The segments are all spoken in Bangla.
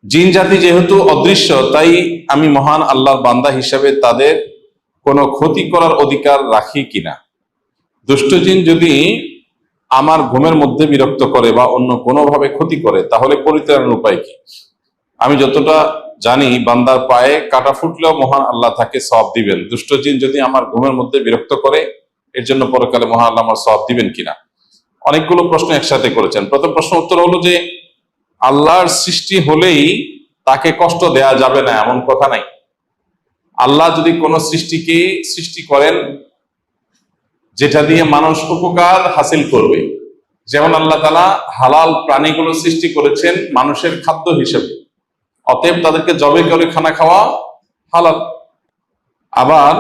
জিন জাতি যেহেতু অদৃশ্য, তাই আমি মহান আল্লাহর বান্দা হিসাবে তাদের কোনো ক্ষতি করার অধিকার রাখি কিনা? দুষ্ট জিন যদি আমার ঘুমের মধ্যে বিরক্ত করে বা অন্য কোনোভাবে ক্ষতি করে, তাহলে পরিত্রাণের উপায় কি? আমি যতটা জানি, বান্দার পায়ে কাটা ফুটলেও মহান আল্লাহ তাকে সওয়াব দিবেন। দুষ্ট জিন যদি আমার ঘুমের মধ্যে বিরক্ত করে, এর জন্য পরকালে মহান আল্লাহ আমার সওয়াব দিবেন কিনা? অনেকগুলো প্রশ্ন একসাথে করেছেন। প্রথম প্রশ্ন উত্তর হলো যে আল্লাহর সৃষ্টি হলেই তাকে কষ্ট দেয়া যাবে না এমন কথা নাই। আল্লাহ যদি কোনো সৃষ্টিকে সৃষ্টি করেন যেটা দিয়ে মানুষ উপকার হাসিল করবে, যেমন আল্লাহ তাআলা হালাল প্রাণীগুলো সৃষ্টি করেছেন মানুষের খাদ্য হিসেবে, অতএব তাদেরকে জবে করে খানা খাওয়া হালাল। আবার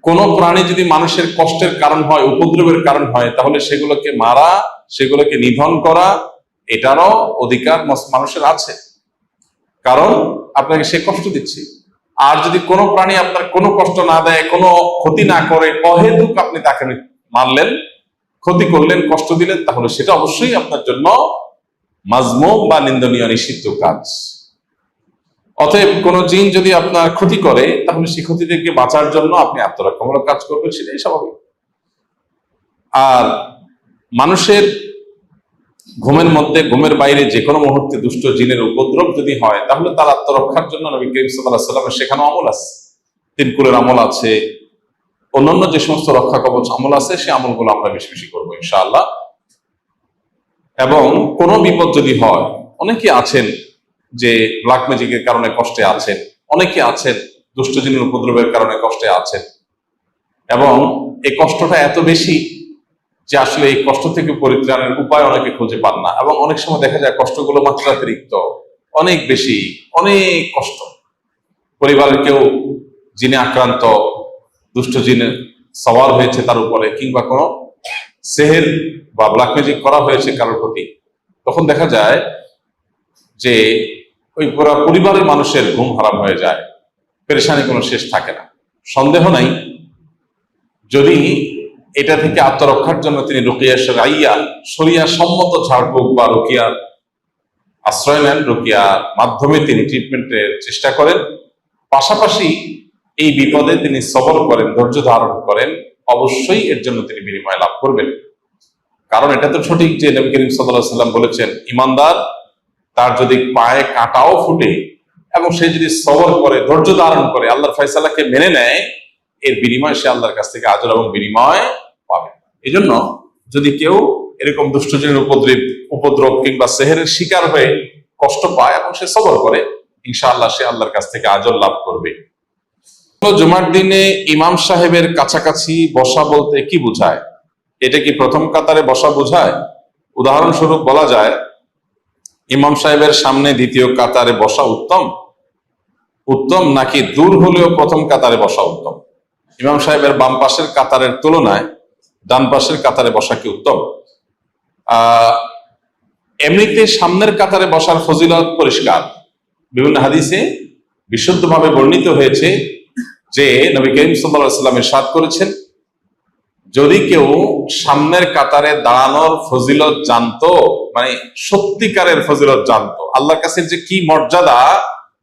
কোন প্রাণী যদি মানুষের কষ্টের কারণ হয়, উপদ্রবের কারণ হয়, তাহলে সেগুলোকে মারা, সেগুলোকে নিধন করা, এটারও অধিকার মানুষের আছে, কারণ আপনাকে সে কষ্ট দিচ্ছে। আর যদি কোনো প্রাণী আপনার কোনো কষ্ট না দেয়, কোনো ক্ষতি না করে, অহেতুক আপনি তাকে মারলেন, ক্ষতি করলেন, কষ্ট দিলেন, তাহলে সেটা অবশ্যই আপনার জন্য মাজমুম বা নিন্দনীয়, নিষিদ্ধ কাজ। অতএব কোন জিন যদি আপনার ক্ষতি করে, তাহলে সেই ক্ষতি থেকে বাঁচার জন্য আপনি আত্মরক্ষামূলক কাজ করবেন, সেটাই স্বাভাবিক। আর মানুষের ঘুমের মধ্যে, ঘুমের বাইরে যে কোনো মুহূর্তে দুষ্ট জিনের উপদ্রব যদি হয়, তাহলে তার আত্মরক্ষার জন্য নবী করিম সাল্লাল্লাহু আলাইহি ওয়াসাল্লামের শেখানো আমল আছে, তিন কুলের আমল আছে, অন্যান্য যে সমস্ত রক্ষা কবচ আমল আছে, সেই আমলগুলো আমরা বেশি বেশি করবো ইনশাআল্লাহ। এবং কোনো বিপদ যদি হয়, অনেকে আছেন যে ব্ল্যাক ম্যাজিকের কারণে কষ্টে আছেন, অনেকে আছেন দুষ্ট জিনের উপদ্রবের কারণে কষ্টে আছেন, এবং এই কষ্টটা এত বেশি যে আসলে এই কষ্ট থেকে পরিত্রাণের উপায় অনেকে খুঁজে পান না। এবং অনেক সময় দেখা যায় কষ্টগুলো মাত্রাতিরিক্ত, অনেক বেশি, অনেক কষ্ট। পরিবারের কেউ জিনে আক্রান্ত, দুষ্ট জিনে সওয়ার হয়েছে তার উপরে, কিংবা কোনো সেহের বা ব্ল্যাক ম্যাজিক করা হয়েছে কারোর প্রতি, তখন দেখা যায় যে ওই পুরো পরিবারের মানুষের ঘুম হারাম হয়ে যায়, পেরেশানি কোনো শেষ থাকে না। সন্দেহ নাই, যদি এটা থেকে আত্মরক্ষার জন্য তিনি রুকিয়া শরঈয়া, শরিয়া সম্মত ঝাড়ফুঁক বা রুকিয়ার আশ্রয় নেন, রুকিয়ার মাধ্যমে তিনি ট্রিটমেন্টের চেষ্টা করেন, পাশাপাশি এই বিপদে তিনি সবর করেন, ধৈর্য ধারণ করেন, অবশ্যই এর জন্য তিনি বিনিময় লাভ করবেন। কারণ এটা তো সঠিক যে নবী করিম সাল্লাল্লাহু আলাইহি ওয়াসাল্লাম বলেছেন, ইমানদার তার যদি পায়ে কাঁটাও ফুটে এবং সে যদি সবর করে, ধৈর্য ধারণ করে, আল্লাহর ফয়সালাকে মেনে নেয়, এর বিনিময় সে আল্লাহর কাছ থেকে আজর এবং বিনিময় পাবে। এই জন্য যদি কেউ এরকম দুষ্ট জিনের উপদ্রব কিংবা সেহেরের শিকার হয়ে কষ্ট পায় এবং সে সবর করে, ইনশাআল্লাহ সে আল্লাহর কাছ থেকে আজর লাভ করবে। জুমার দিনে ইমাম সাহেবের কাছাকাছি বসা বলতে কি বোঝায়? এটা কি প্রথম কাতারে বসা বোঝায়? উদাহরণস্বরূপ বলা যায়, ইমাম সাহেবের সামনে দ্বিতীয় কাতারে বসা উত্তম নাকি দূর হলেও প্রথম কাতারে বসা উত্তম? ইমাম সাহেবের বাম পাশের কাতারের তুলনায় ডান পাশের কাতারে বসা কি উত্তম? এমনিতে সামনের কাতারে বসার ফজিলত পরিষ্কার, বিভিন্ন হাদিসে বিশুদ্ধভাবে বর্ণিত হয়েছে যে নবী করিম সাল্লাল্লাহু আলাইহি ওয়াসাল্লাম ইরশাদ করেছেন, যদি কেউ সামনের কাতারে দাঁড়ানোর ফজিলত জানতো, মানে সত্যিকারের ফজিলত জানতো, আল্লাহর কাছে যে কি মর্যাদা,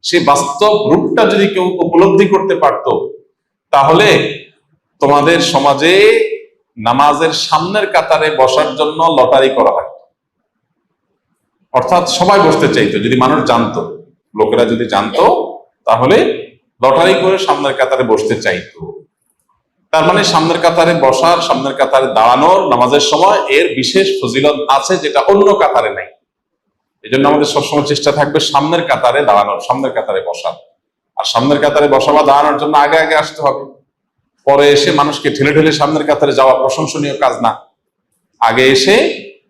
সে বাস্তব রূপটা যদি কেউ উপলব্ধি করতে পারতো, তাহলে তোমাদের সমাজে নামাজের সামনের কাতারে বসার জন্য লটারি করা হয়। অর্থাৎ সবাই বসতে চাইতো, যদি মানুষ জানতো, লোকেরা যদি জানতো, তাহলে লটারি করে সামনের কাতারে বসতে চাইতো। তার মানে সামনের কাতারে বসার, সামনের কাতারে দাঁড়ানোর নামাজের সময় এর বিশেষ ফজিলত আছে, যেটা অন্য কাতারে নাই। এই জন্য আমাদের সবসময় চেষ্টা থাকবে সামনের কাতারে দাঁড়ানোর, সামনের কাতারে বসার। আর সামনের কাতারে বসা বা দাঁড়ানোর জন্য আগে আগে আসতে হবে, পরে এসে মানুষকে ঠেলে ঠেলে সামনের কাতারে যাওয়া প্রশংসনীয় কাজ না। আগে এসে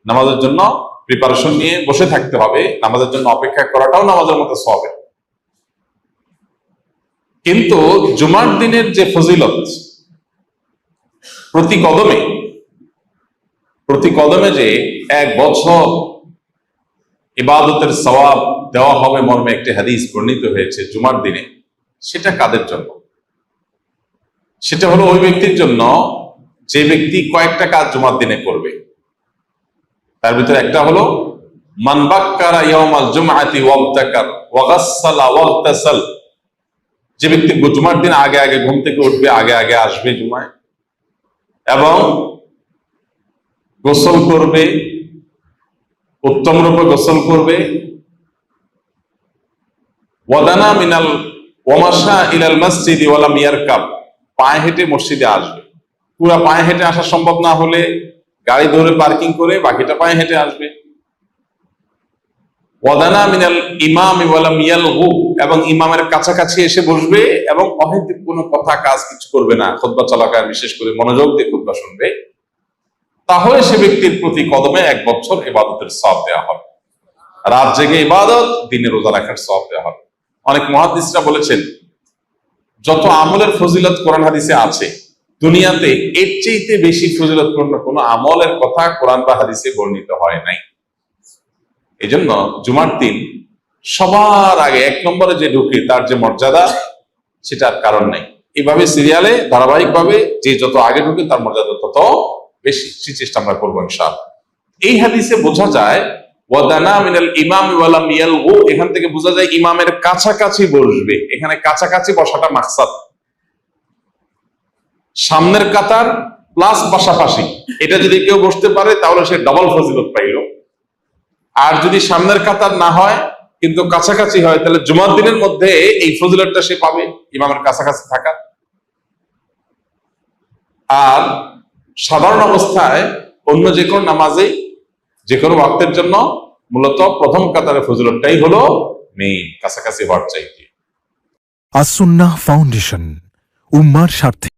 নামাজের জন্য প্রিপারেশন নিয়ে বসে থাকতে হবে, নামাজের জন্য অপেক্ষা করাটাও নামাজের মতো সওয়াব। কিন্তু জুমার দিনের যে ফজিলত, প্রতি কদমে যে 1 বছর ইবাদতের সওয়াব দেওয়া হবে মর্মে একটি হাদিস বর্ণিত হয়েছে জুমার দিনে, সেটা কাদের জন্য? সেটা হলো ওই ব্যক্তির জন্য যে ব্যক্তি কয়েকটা কাজ জুমার দিনে করবে। তার ভিতরে একটা হলো মান বাক্কারা ইয়াউমাল জুমআতি ওয়াবতাকার ওয়া গাসসালা ওয়াগতাসাল, যে ব্যক্তি জুমার দিন আগে আগে ঘুম থেকে উঠবে, আগে আগে আসবে জুমায়, এবং গোসল করবে, উত্তম রূপে গোসল করবে, ওয়াদানা মিনাল ওয়ামাশা ইলাল মসজিদি ওয়ালাম ইয়ারকাব, পায়ে হেঁটে মসজিদে আসবে। পুরা পায়ে হেঁটে আসা সম্ভব না হলে গাড়ি ধরে পার্কিং করে বাকিটা পায়ে হেঁটে আসবে। ওয়াদানা মিনাল ইমামি ওয়ালাম ইয়ালগু, এবং ইমামের কাছাকাছি এসে বসবে এবং অহেতুক কোনো কথা কাজ কিছু করবে না, খুতবা চলাকালীন বিশেষ করে মনোযোগ দিয়ে খুতবা শুনবে। তাহলে সে ব্যক্তির প্রতি কদমে 1 বছর ইবাদতের সওয়াব দেওয়া হবে। রাত জেগে ইবাদত, দিনে রোজা রাখার সওয়াব দেওয়া হবে। অনেক মুহাদ্দিসরা বলেছেন, যত আমলের ফজিলত কোরআন হাদিসে আছে, দুনিয়াতে এর চেয়ে বেশি ফজিলতপূর্ণ কোনো আমলের কথা কোরআন বা হাদিসে বর্ণিত হয় নাই। এই জন্য জুমার দিন সবার আগে 1 নম্বরে যে ঢুকে তার যে মর্যাদা, সেটার কারণ নাই। এইভাবে সিরিয়ালে ধারাবাহিকভাবে যে যত আগে ঢুকে তার মর্যাদা তত বেশি। সে চেষ্টা আমরা করবো ইনশাআল্লাহ। এই হাদিসে বোঝা যায় ওয়াদানা মিনাল ইমামি ওয়ালাম ইয়ালগু, এখান থেকে বোঝা যায় ইমামের কাছাকাছি বসবে। এখানে কাছাকাছি বসাটা মাকসাদ, সামনের কাতার প্লাস পাশাপাশি, এটা যদি কেউ বসতে পারে তাহলে সে ডবল ফজিলত পাইল। আর যদি সামনের কাতার না হয় কিন্তু কাছাকাছি হয়, তাহলে জুমার দিনের মধ্যে এই ফজিলতটা সে পাবে, ইমামের কাছাকাছি থাকা। আর সাধারণ অবস্থায় অন্য যে কোনো নামাজে যে কোনো ওয়াক্তের জন্য মূলত প্রথম কাতারের ফজিলতটাই হলো মেইন, কাছাকাছি হওয়ার চাইতে। আস-সুন্নাহ ফাউন্ডেশন, উম্মার স্বার্থে।